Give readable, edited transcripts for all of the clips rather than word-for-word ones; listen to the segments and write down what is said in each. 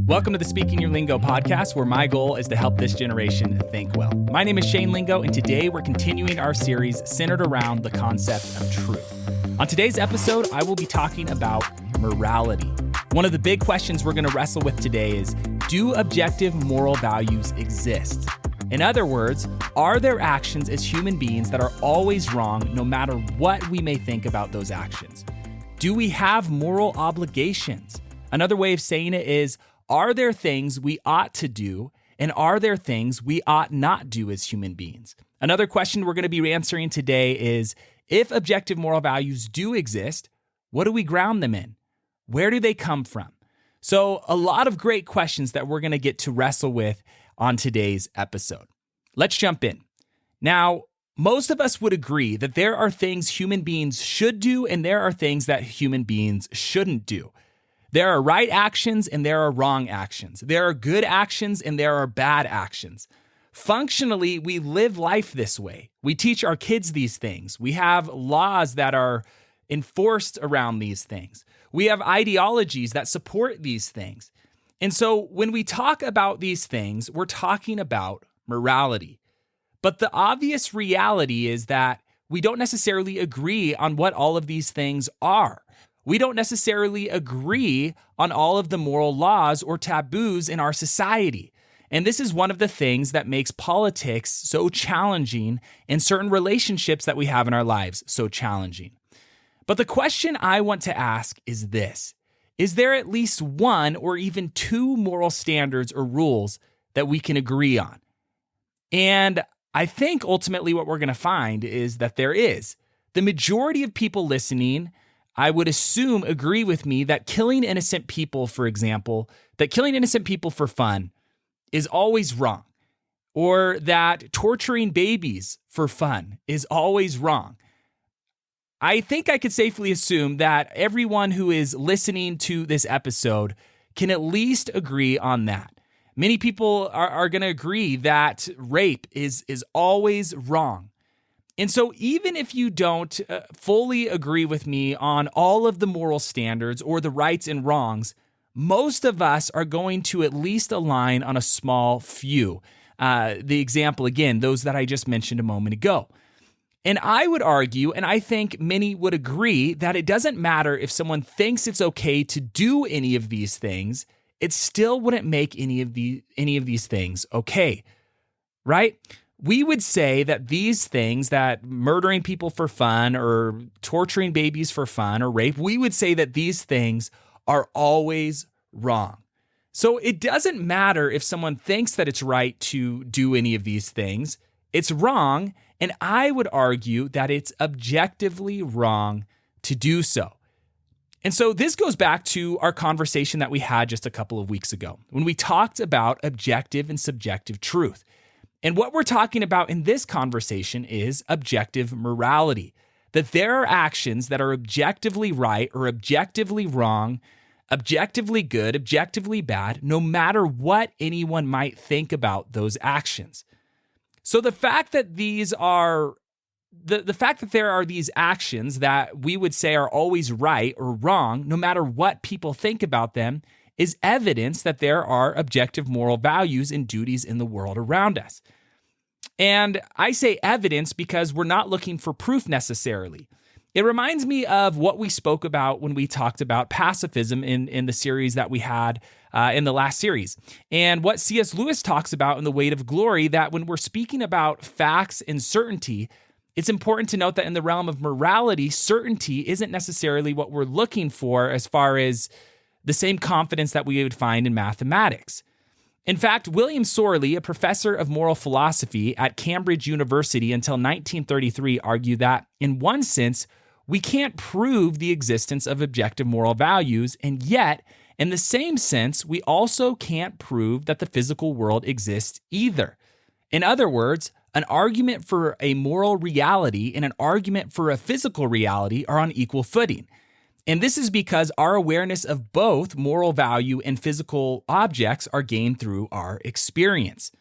Welcome to the Speaking Your Lingo podcast, where my goal is to help this generation think well. My name is Shane Lingo, and today we're continuing our series centered around the concept of truth. On today's episode, I will be talking about morality. One of the big questions we're going to wrestle with today is, do objective moral values exist? In other words, are there actions as human beings that are always wrong no matter what we may think about those actions? Do we have moral obligations? Another way of saying it is, are there things we ought to do, and are there things we ought not do as human beings? Another question we're going to be answering today is, if objective moral values do exist, what do we ground them in? Where do they come from? So a lot of great questions that we're going to get to wrestle with on today's episode. Let's jump in. Now, most of us would agree that there are things human beings should do, and there are things that human beings shouldn't do. There are right actions and there are wrong actions. There are good actions and there are bad actions. Functionally, we live life this way. We teach our kids these things. We have laws that are enforced around these things. We have ideologies that support these things. And so when we talk about these things, we're talking about morality. But the obvious reality is that we don't necessarily agree on what all of these things are. We don't necessarily agree on all of the moral laws or taboos in our society. And this is one of the things that makes politics so challenging and certain relationships that we have in our lives so challenging. But the question I want to ask is this: is there at least one or even two moral standards or rules that we can agree on? And I think ultimately what we're going to find is that there is. The majority of people listening, I would assume, agree with me that killing innocent people, for example, that killing innocent people for fun is always wrong, or that torturing babies for fun is always wrong. I think I could safely assume that everyone who is listening to this episode can at least agree on that. Many people are going to agree that rape is always wrong. And so even if you don't fully agree with me on all of the moral standards or the rights and wrongs, most of us are going to at least align on a small few. The example, again, those that I just mentioned a moment ago. And I would argue, and I think many would agree, that it doesn't matter if someone thinks it's okay to do any of these things, it still wouldn't make any of these things okay, right? We would say that these things, that murdering people for fun or torturing babies for fun or rape, we would say that these things are always wrong. So it doesn't matter if someone thinks that it's right to do any of these things. It's wrong, and I would argue that it's objectively wrong to do so. And so this goes back to our conversation that we had just a couple of weeks ago when we talked about objective and subjective truth. And what we're talking about in this conversation is objective morality, that there are actions that are objectively right or objectively wrong, objectively good, objectively bad, no matter what anyone might think about those actions. So the fact that the fact that there are these actions that we would say are always right or wrong, no matter what people think about them, is evidence that there are objective moral values and duties in the world around us. And I say evidence because we're not looking for proof necessarily. It reminds me of what we spoke about when we talked about pacifism in the series that we had in the last series. And what C.S. Lewis talks about in The Weight of Glory, that when we're speaking about facts and certainty, it's important to note that in the realm of morality, certainty isn't necessarily what we're looking for as far as the same confidence that we would find in mathematics. In fact, William Sorley, a professor of moral philosophy at Cambridge University until 1933, argued that, in one sense, we can't prove the existence of objective moral values, and yet, in the same sense, we also can't prove that the physical world exists either. In other words, an argument for a moral reality and an argument for a physical reality are on equal footing. And this is because our awareness of both moral value and physical objects are gained through our experience.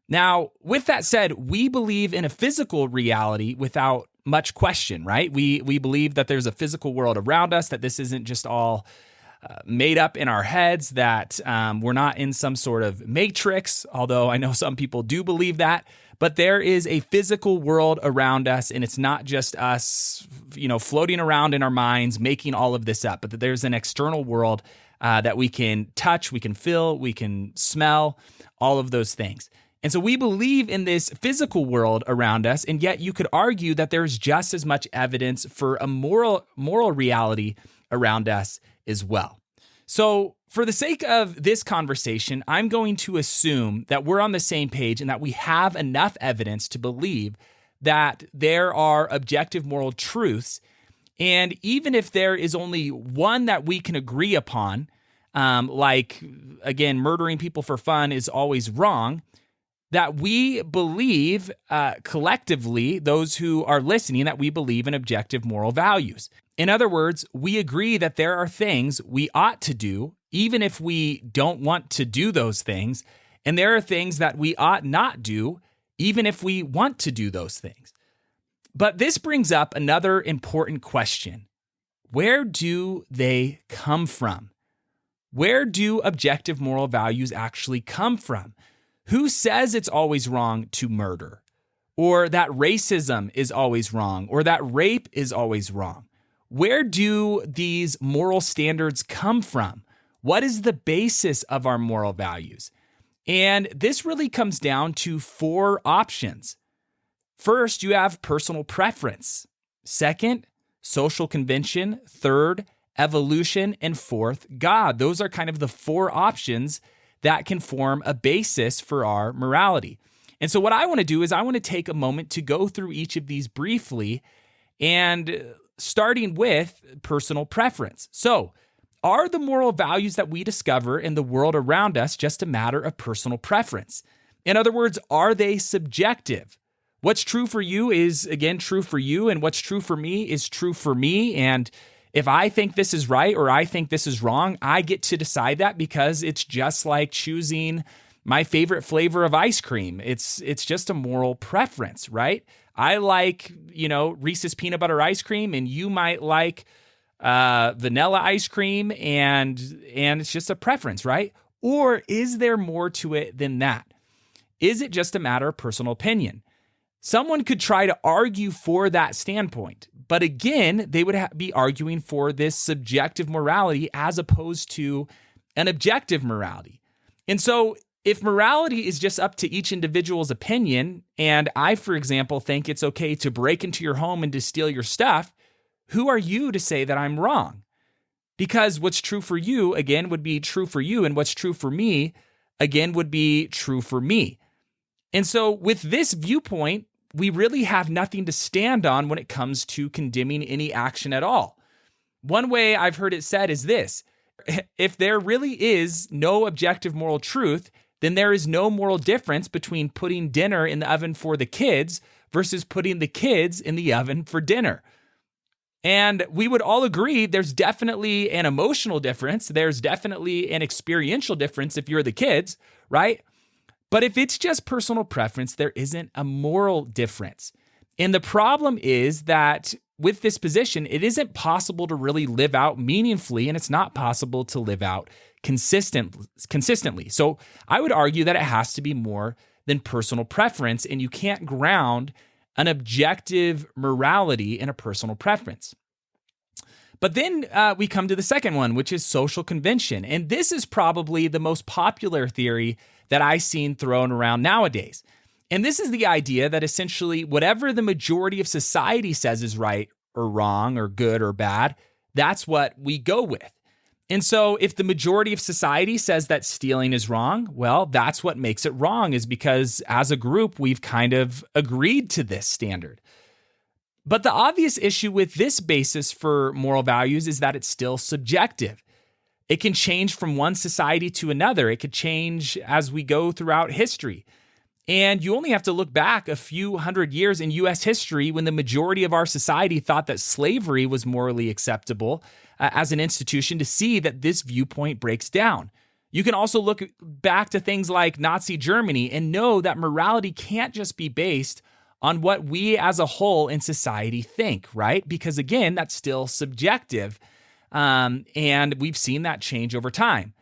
Now, with that said, we believe in a physical reality without much question, right? We believe that there's a physical world around us, that this isn't just all made up in our heads, that we're not in some sort of matrix, although I know some people do believe that. But there is a physical world around us, and it's not just us, floating around in our minds, making all of this up, but that there's an external world that we can touch, we can feel, we can smell, all of those things. And so we believe in this physical world around us, and yet you could argue that there's just as much evidence for a moral reality around us as well. So for the sake of this conversation, I'm going to assume that we're on the same page and that we have enough evidence to believe that there are objective moral truths. And even if there is only one that we can agree upon, like, again, murdering people for fun is always wrong, that we believe collectively, those who are listening, that we believe in objective moral values. In other words, we agree that there are things we ought to do, even if we don't want to do those things, and there are things that we ought not do, even if we want to do those things. But this brings up another important question. Where do they come from? Where do objective moral values actually come from? Who says it's always wrong to murder? Or that racism is always wrong? Or that rape is always wrong? Where do these moral standards come from? What is the basis of our moral values? And this really comes down to 4 options. First, you have personal preference. Second, social convention. Third, evolution. And fourth, God. Those are kind of the 4 options that can form a basis for our morality. And so what I want to do is I want to take a moment to go through each of these briefly, and starting with personal preference. So, are the moral values that we discover in the world around us just a matter of personal preference? In other words, are they subjective? What's true for you is, again, true for you, and what's true for me is true for me. And if I think this is right or I think this is wrong, I get to decide that, because it's just like choosing my favorite flavor of ice cream. It's just a moral preference, right? I like, Reese's peanut butter ice cream, and you might like vanilla ice cream, and it's just a preference, right? Or is there more to it than that? Is it just a matter of personal opinion? Someone could try to argue for that standpoint, but again, they would be arguing for this subjective morality as opposed to an objective morality. And so if morality is just up to each individual's opinion, and I, for example, think it's okay to break into your home and to steal your stuff, who are you to say that I'm wrong? Because what's true for you, again, would be true for you, and what's true for me, again, would be true for me. And so with this viewpoint, we really have nothing to stand on when it comes to condemning any action at all. One way I've heard it said is this: if there really is no objective moral truth, then there is no moral difference between putting dinner in the oven for the kids versus putting the kids in the oven for dinner. And we would all agree there's definitely an emotional difference. There's definitely an experiential difference if you're the kids, right? But if it's just personal preference, there isn't a moral difference. And the problem is that with this position, it isn't possible to really live out meaningfully, and it's not possible to live out consistently. So I would argue that it has to be more than personal preference, and you can't ground an objective morality in a personal preference. But then we come to the second one, which is social convention. And this is probably the most popular theory that I've seen thrown around nowadays. And this is the idea that essentially whatever the majority of society says is right or wrong or good or bad, that's what we go with. And so if the majority of society says that stealing is wrong, well, that's what makes it wrong, is because as a group, we've kind of agreed to this standard. But the obvious issue with this basis for moral values is that it's still subjective. It can change from one society to another. It could change as we go throughout history. And you only have to look back a few hundred years in U.S. history when the majority of our society thought that slavery was morally acceptable as an institution to see that this viewpoint breaks down. You can also look back to things like Nazi Germany and know that morality can't just be based on what we as a whole in society think, right? Because again, that's still subjective. And we've seen that change over time.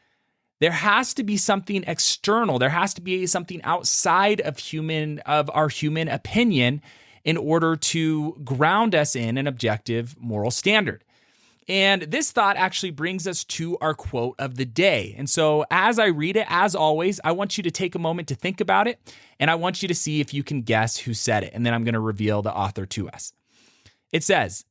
There has to be something external. There has to be something outside of our human opinion in order to ground us in an objective moral standard. And this thought actually brings us to our quote of the day. And so as I read it, as always, I want you to take a moment to think about it, and I want you to see if you can guess who said it. And then I'm going to reveal the author to us. It says,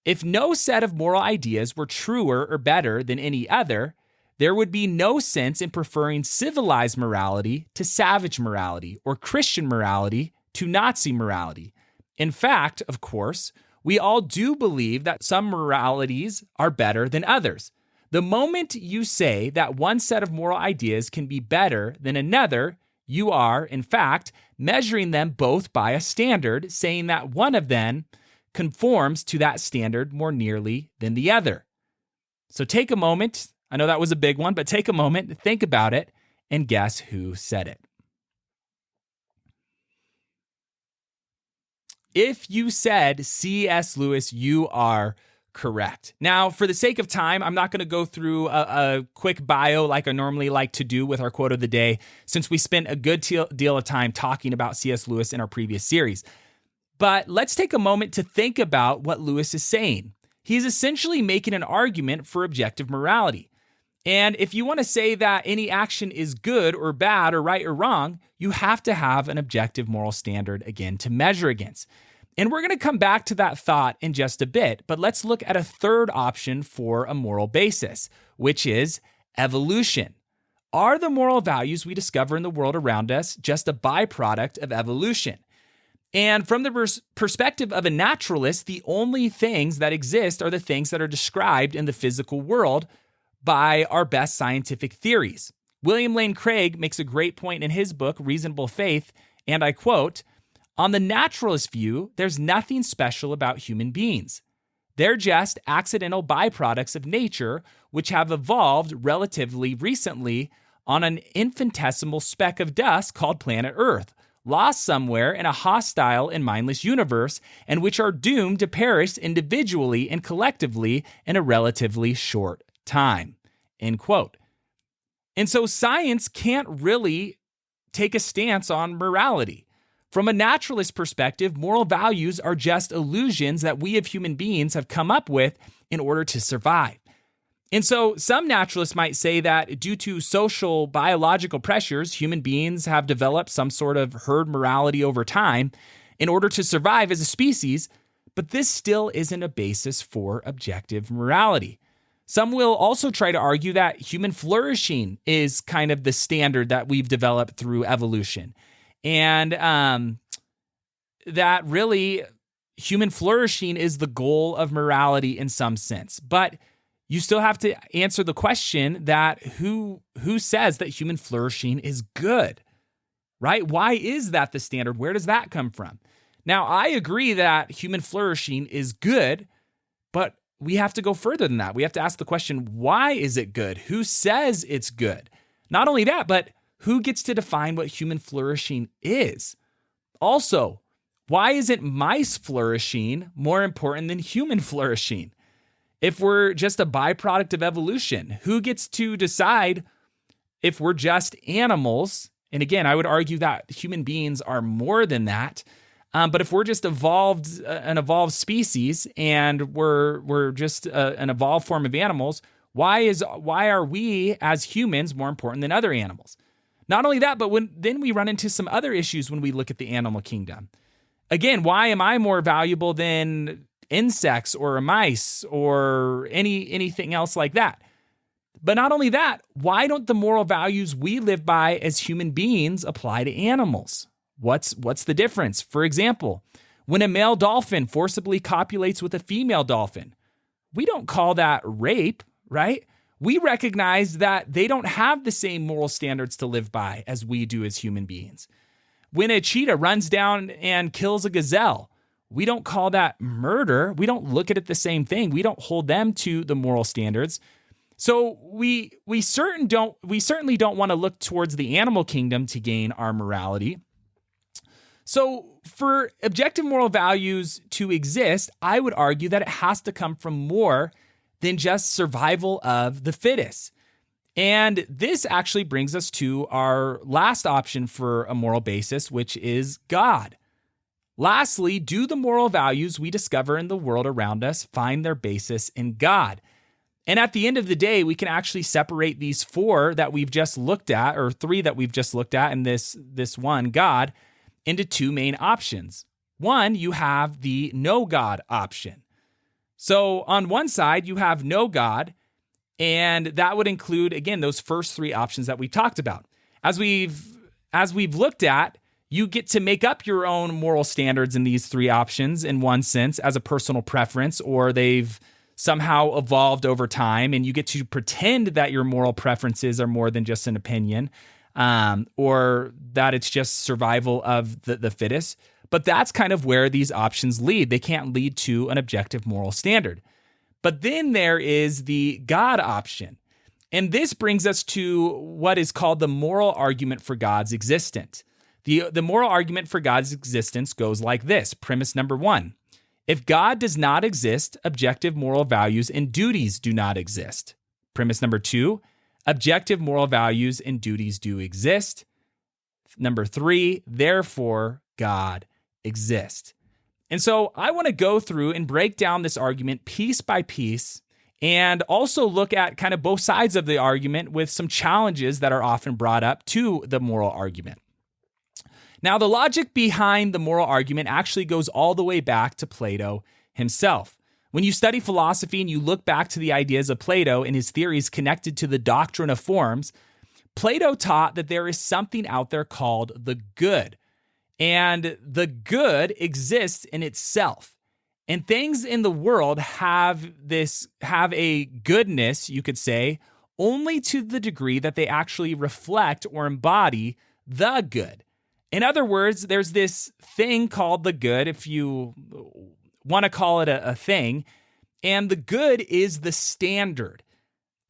"If no set of moral ideas were truer or better than any other, there would be no sense in preferring civilized morality to savage morality or Christian morality to Nazi morality. In fact, of course, we all do believe that some moralities are better than others. The moment you say that one set of moral ideas can be better than another, you are, in fact, measuring them both by a standard, saying that one of them conforms to that standard more nearly than the other." So take a moment. I know that was a big one, but take a moment, think about it, and guess who said it. If you said C.S. Lewis, you are correct. Now, for the sake of time, I'm not going to go through a quick bio like I normally like to do with our quote of the day, since we spent a good deal of time talking about C.S. Lewis in our previous series. But let's take a moment to think about what Lewis is saying. He's essentially making an argument for objective morality. And if you want to say that any action is good or bad or right or wrong, you have to have an objective moral standard, again, to measure against. And we're going to come back to that thought in just a bit, but let's look at a third option for a moral basis, which is evolution. Are the moral values we discover in the world around us just a byproduct of evolution? And from the perspective of a naturalist, the only things that exist are the things that are described in the physical world by our best scientific theories. William Lane Craig makes a great point in his book, Reasonable Faith, and I quote, "On the naturalist view, there's nothing special about human beings. They're just accidental byproducts of nature, which have evolved relatively recently on an infinitesimal speck of dust called planet Earth, lost somewhere in a hostile and mindless universe, and which are doomed to perish individually and collectively in a relatively short time," end quote. And so science can't really take a stance on morality. From a naturalist perspective, moral values are just illusions that we as human beings have come up with in order to survive. And so some naturalists might say that due to social biological pressures, human beings have developed some sort of herd morality over time in order to survive as a species, but this still isn't a basis for objective morality. Some will also try to argue that human flourishing is kind of the standard that we've developed through evolution. And that really human flourishing is the goal of morality in some sense. But you still have to answer the question that who says that human flourishing is good, right? Why is that the standard? Where does that come from? Now, I agree that human flourishing is good, but we have to go further than that. We have to ask the question, why is it good? Who says it's good? Not only that, but who gets to define what human flourishing is? Also, why isn't mice flourishing more important than human flourishing? If we're just a byproduct of evolution, who gets to decide if we're just animals? And again, I would argue that human beings are more than that. But if we're just an evolved species and we're just an evolved form of animals, why are we as humans more important than other animals? Not only that, but then we run into some other issues when we look at the animal kingdom. Again, why am I more valuable than insects or mice or anything else like that? But not only that, why don't the moral values we live by as human beings apply to animals? What's the difference? For example, when a male dolphin forcibly copulates with a female dolphin, we don't call that rape, right? We recognize that they don't have the same moral standards to live by as we do as human beings. When a cheetah runs down and kills a gazelle, we don't call that murder. We don't look at it the same thing. We don't hold them to the moral standards. So we certainly don't want to look towards the animal kingdom to gain our morality. So for objective moral values to exist, I would argue that it has to come from more than just survival of the fittest. And this actually brings us to our last option for a moral basis, which is God. Lastly, do the moral values we discover in the world around us find their basis in God? And at the end of the day, we can actually separate these four that we've just looked at, or three that we've just looked at in this one, God, into two main options. One, you have the no God option. So on one side, you have no God, and that would include, again, those first three options that we talked about. As we've looked at, you get to make up your own moral standards in these three options in one sense as a personal preference, or they've somehow evolved over time, and you get to pretend that your moral preferences are more than just an opinion, or that it's just survival of the fittest. But that's kind of where these options lead. They can't lead to an objective moral standard. But then there is the God option. And this brings us to what is called the moral argument for God's existence. The moral argument for God's existence goes like this. Premise number one: if God does not exist, objective moral values and duties do not exist. Premise number two: objective moral values and duties do exist. Number three: therefore, God exists. And so I want to go through and break down this argument piece by piece, and also look at kind of both sides of the argument with some challenges that are often brought up to the moral argument. Now, the logic behind the moral argument actually goes all the way back to Plato himself. When you study philosophy and you look back to the ideas of Plato and his theories connected to the doctrine of forms, Plato taught that there is something out there called the good. And the good exists in itself. And things in the world have a goodness, you could say, only to the degree that they actually reflect or embody the good. In other words, there's this thing called the good, if you want to call it a thing, and the good is the standard.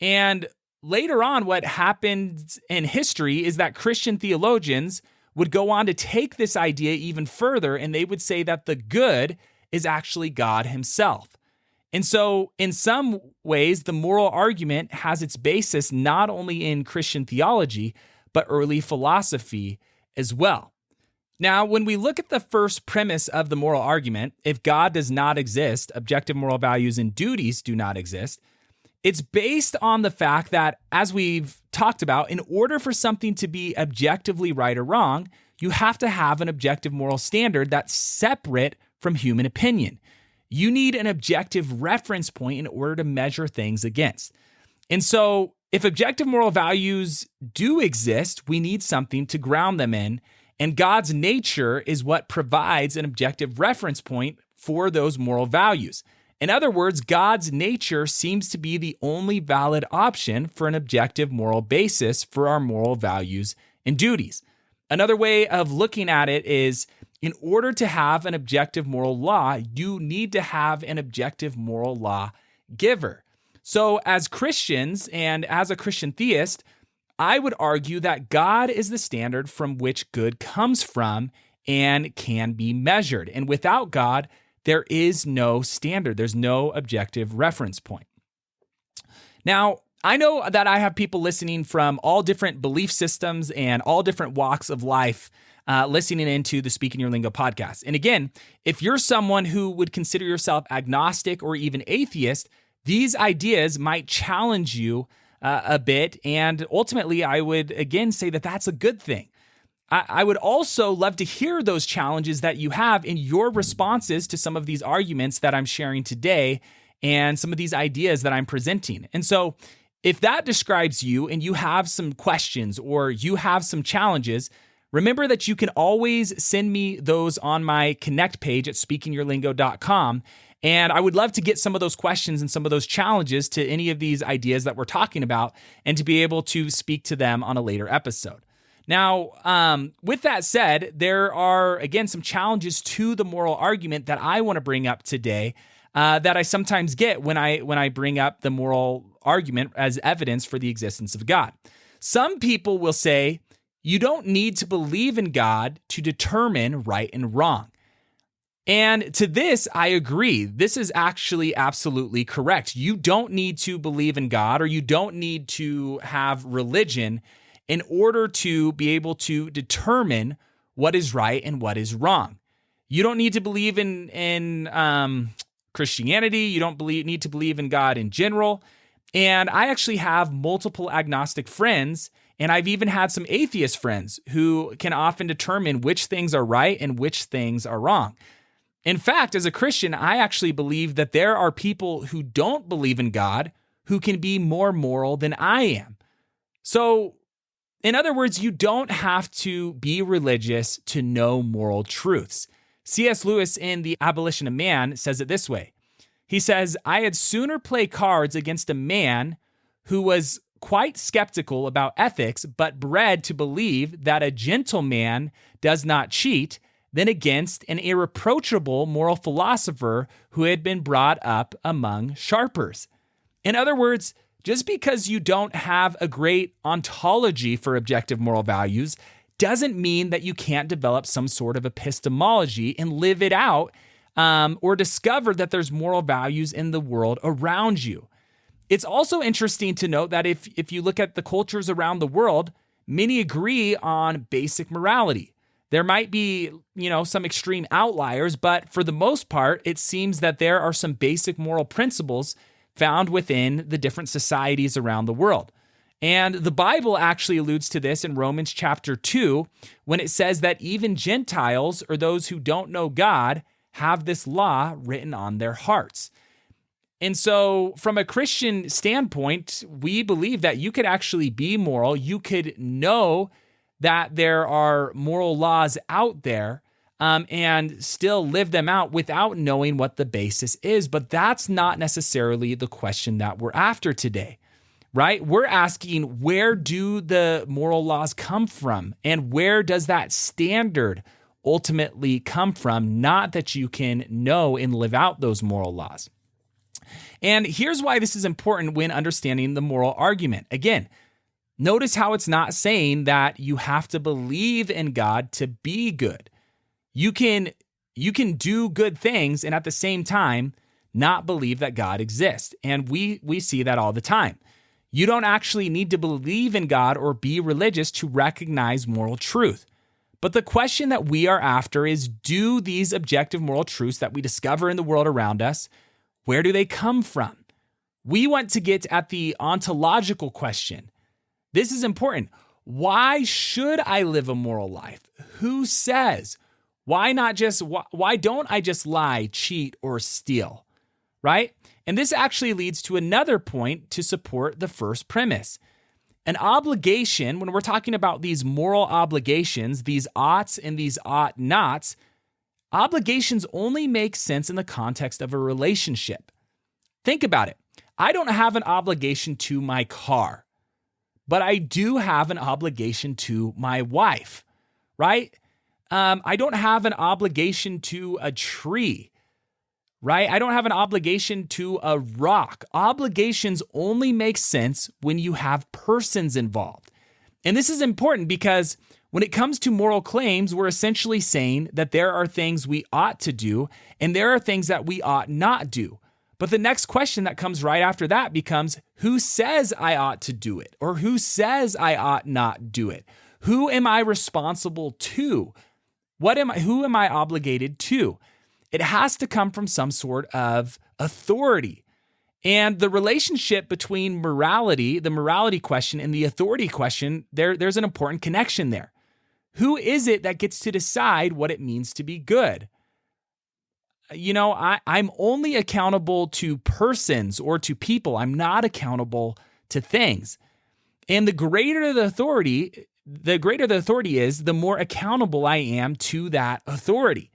And later on, what happened in history is that Christian theologians would go on to take this idea even further, and they would say that the good is actually God himself. And so in some ways, the moral argument has its basis not only in Christian theology, but early philosophy as well. Now, when we look at the first premise of the moral argument, if God does not exist, objective moral values and duties do not exist, it's based on the fact that, as we've talked about, in order for something to be objectively right or wrong, you have to have an objective moral standard that's separate from human opinion. You need an objective reference point in order to measure things against. And so, if objective moral values do exist, we need something to ground them in, and God's nature is what provides an objective reference point for those moral values. In other words, God's nature seems to be the only valid option for an objective moral basis for our moral values and duties. Another way of looking at it is, in order to have an objective moral law, you need to have an objective moral law giver. So as Christians and as a Christian theist, I would argue that God is the standard from which good comes from and can be measured. And without God, there is no standard. There's no objective reference point. Now, I know that I have people listening from all different belief systems and all different walks of life listening into the Speak in Your Lingo podcast. And again, if you're someone who would consider yourself agnostic or even atheist, these ideas might challenge you a bit. And ultimately, I would again say that that's a good thing. I would also love to hear those challenges that you have in your responses to some of these arguments that I'm sharing today and some of these ideas that I'm presenting. And so if that describes you and you have some questions or you have some challenges, remember that you can always send me those on my Connect page at speakingyourlingo.com. And I would love to get some of those questions and some of those challenges to any of these ideas that we're talking about and to be able to speak to them on a later episode. Now, with that said, there are, again, some challenges to the moral argument that I want to bring up today that I sometimes get when I bring up the moral argument as evidence for the existence of God. Some people will say, you don't need to believe in God to determine right and wrong. And to this, I agree. This is actually absolutely correct. You don't need to believe in God, or you don't need to have religion in order to be able to determine what is right and what is wrong. You don't need to believe in Christianity. You don't need to believe in God in general. And I actually have multiple agnostic friends, and I've even had some atheist friends who can often determine which things are right and which things are wrong. In fact, as a Christian, I actually believe that there are people who don't believe in God who can be more moral than I am. So, in other words, you don't have to be religious to know moral truths. C.S. Lewis in The Abolition of Man says it this way. He says, "I had sooner play cards against a man who was quite skeptical about ethics, but bred to believe that a gentleman does not cheat, than against an irreproachable moral philosopher who had been brought up among sharpers." In other words, just because you don't have a great ontology for objective moral values doesn't mean that you can't develop some sort of epistemology and live it out, or discover that there's moral values in the world around you. It's also interesting to note that if you look at the cultures around the world, many agree on basic morality. There might be, some extreme outliers, but for the most part, it seems that there are some basic moral principles found within the different societies around the world. And the Bible actually alludes to this in Romans chapter 2, when it says that even Gentiles, or those who don't know God, have this law written on their hearts. And so from a Christian standpoint, we believe that you could actually be moral. You could know that there are moral laws out there, and still live them out without knowing what the basis is. But that's not necessarily the question that we're after today, right? We're asking, where do the moral laws come from? And where does that standard ultimately come from? Not that you can know and live out those moral laws. And here's why this is important when understanding the moral argument. Again, notice how it's not saying that you have to believe in God to be good. You can do good things and at the same time not believe that God exists. And we see that all the time. You don't actually need to believe in God or be religious to recognize moral truth. But the question that we are after is, do these objective moral truths that we discover in the world around us, where do they come from? We want to get at the ontological question. This is important. Why should I live a moral life? Who says? Why don't I just lie, cheat, or steal? Right? And this actually leads to another point to support the first premise. An obligation, when we're talking about these moral obligations, these oughts and these ought nots, obligations only make sense in the context of a relationship. Think about it. I don't have an obligation to my car, but I do have an obligation to my wife, right? I don't have an obligation to a tree, right? I don't have an obligation to a rock. Obligations only make sense when you have persons involved. And this is important because when it comes to moral claims, we're essentially saying that there are things we ought to do and there are things that we ought not do. But the next question that comes right after that becomes, who says I ought to do it? Or who says I ought not do it? Who am I responsible to? Who am I obligated to? It has to come from some sort of authority. And the relationship between morality, the morality question, and the authority question, there's an important connection there. Who is it that gets to decide what it means to be good? I'm only accountable to persons or to people. I'm not accountable to things. And the greater the authority is, the more accountable I am to that authority.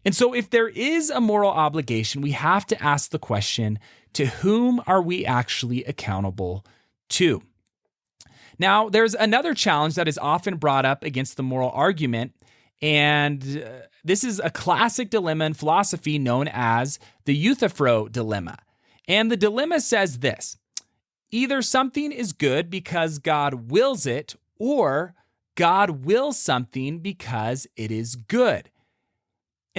And so if there is a moral obligation, we have to ask the question, to whom are we actually accountable to? Now, there's another challenge that is often brought up against the moral argument, and this is a classic dilemma in philosophy known as the Euthyphro dilemma. And the dilemma says this: either something is good because God wills it, or God wills something because it is good.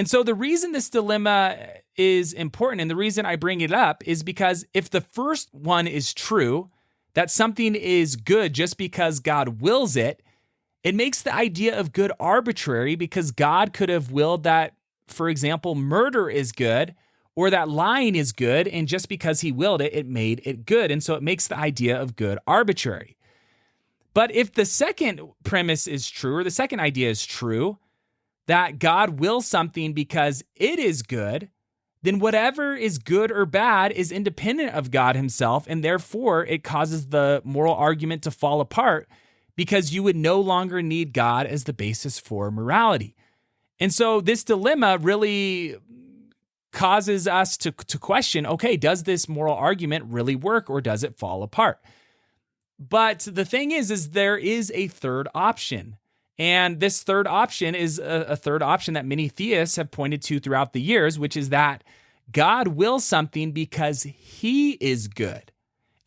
And so the reason this dilemma is important and the reason I bring it up is because if the first one is true, that something is good just because God wills it, it makes the idea of good arbitrary because God could have willed that, for example, murder is good or that lying is good, and just because he willed it, it made it good. And so it makes the idea of good arbitrary. But if the second premise is true, or the second idea is true, that God wills something because it is good, then whatever is good or bad is independent of God himself, and therefore it causes the moral argument to fall apart because you would no longer need God as the basis for morality. And so this dilemma really causes us to question, okay, does this moral argument really work or does it fall apart? But the thing is there is a third option. And this third option is a third option that many theists have pointed to throughout the years, which is that God wills something because he is good.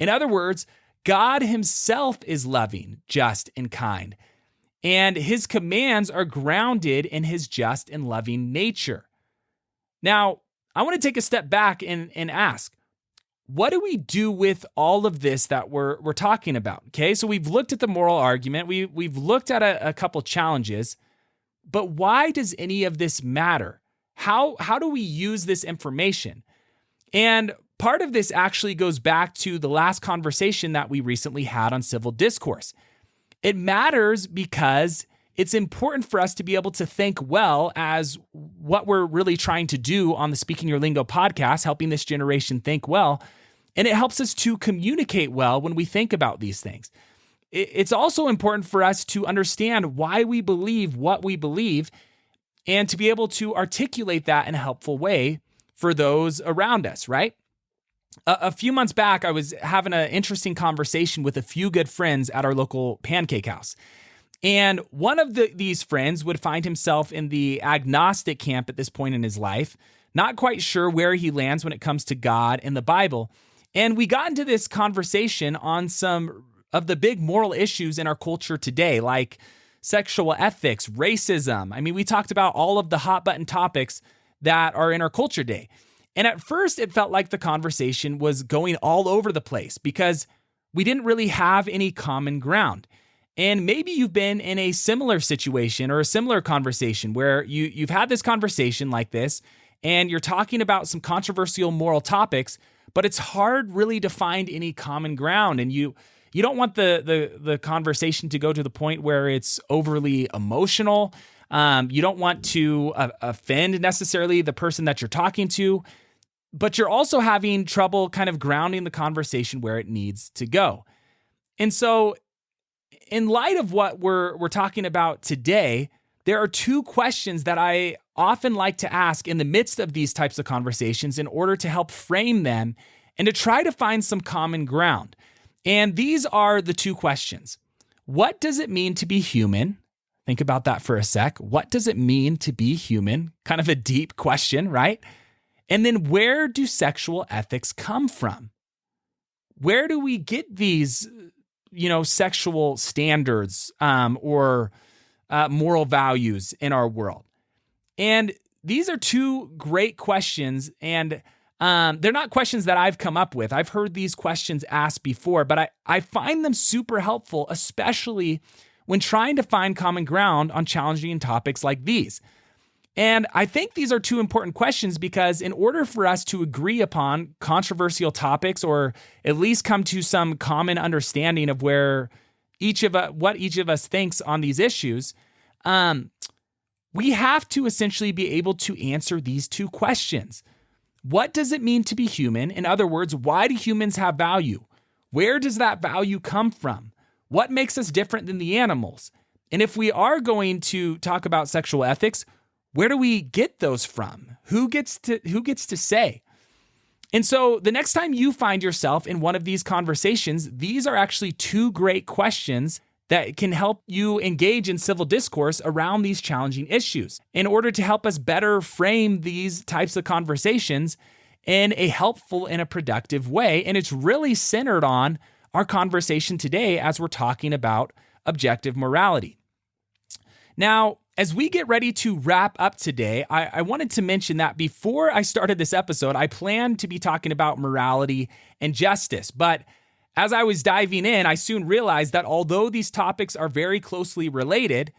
In other words, God himself is loving, just, and kind. And his commands are grounded in his just and loving nature. Now, I want to take a step back and ask, what do we do with all of this that we're talking about? Okay, so we've looked at the moral argument. We've looked at a couple challenges, but why does any of this matter? How do we use this information? And part of this actually goes back to the last conversation that we recently had on civil discourse. It matters because it's important for us to be able to think well as what we're really trying to do on the Speaking Your Lingo podcast, helping this generation think well. And it helps us to communicate well when we think about these things. It's also important for us to understand why we believe what we believe and to be able to articulate that in a helpful way for those around us, right? A few months back, I was having an interesting conversation with a few good friends at our local pancake house. And one of these friends would find himself in the agnostic camp at this point in his life, not quite sure where he lands when it comes to God and the Bible. And we got into this conversation on some of the big moral issues in our culture today, like sexual ethics, racism. I mean, we talked about all of the hot button topics that are in our culture today. And at first, it felt like the conversation was going all over the place because we didn't really have any common ground. And maybe you've been in a similar situation or a similar conversation where you've had this conversation like this and you're talking about some controversial moral topics, but it's hard really to find any common ground. And you don't want the conversation to go to the point where it's overly emotional. You don't want to offend necessarily the person that you're talking to, but you're also having trouble kind of grounding the conversation where it needs to go. And so in light of what we're talking about today, there are two questions that I often like to ask in the midst of these types of conversations in order to help frame them and to try to find some common ground. And these are the two questions. What does it mean to be human? Think about that for a sec. What does it mean to be human? Kind of a deep question, right? And then where do sexual ethics come from? Where do we get these sexual standards or moral values in our world? And these are two great questions, and they're not questions that I've come up with. I've heard these questions asked before, but I find them super helpful, especially when trying to find common ground on challenging topics like these. And I think these are two important questions because in order for us to agree upon controversial topics or at least come to some common understanding of what each of us thinks on these issues, we have to essentially be able to answer these two questions. What does it mean to be human? In other words, why do humans have value? Where does that value come from? What makes us different than the animals? And if we are going to talk about sexual ethics, where do we get those from? Who gets to say? And so the next time you find yourself in one of these conversations, these are actually two great questions that can help you engage in civil discourse around these challenging issues in order to help us better frame these types of conversations in a helpful and a productive way. And it's really centered on our conversation today as we're talking about objective morality. Now, As we get ready to wrap up today, I wanted to mention that before I started this episode, I planned to be talking about morality and justice. But as I was diving in, I soon realized that although these topics are very closely related,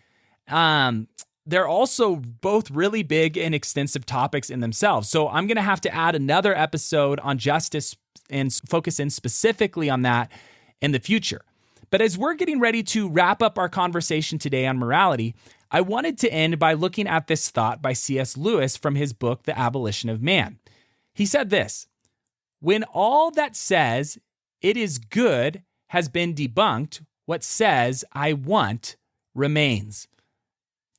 they're also both really big and extensive topics in themselves. So I'm going to have to add another episode on justice and focus in specifically on that in the future. But as we're getting ready to wrap up our conversation today on morality, I wanted to end by looking at this thought by C.S. Lewis from his book, The Abolition of Man. He said this: "When all that says it is good has been debunked, what says I want remains."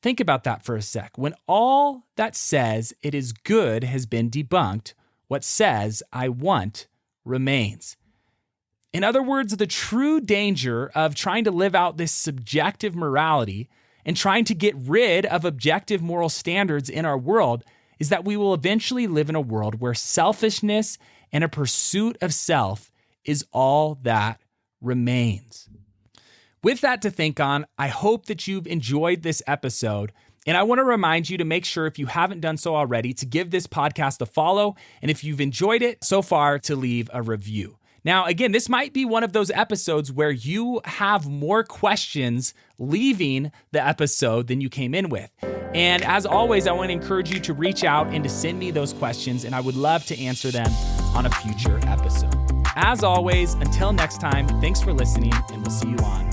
Think about that for a sec. When all that says it is good has been debunked, what says I want remains. In other words, the true danger of trying to live out this subjective morality and trying to get rid of objective moral standards in our world is that we will eventually live in a world where selfishness and a pursuit of self is all that remains. With that to think on, I hope that you've enjoyed this episode. And I want to remind you to make sure, if you haven't done so already, to give this podcast a follow. And if you've enjoyed it so far, to leave a review. Now, again, this might be one of those episodes where you have more questions leaving the episode than you came in with. And as always, I want to encourage you to reach out and to send me those questions, and I would love to answer them on a future episode. As always, until next time, thanks for listening, and we'll see you on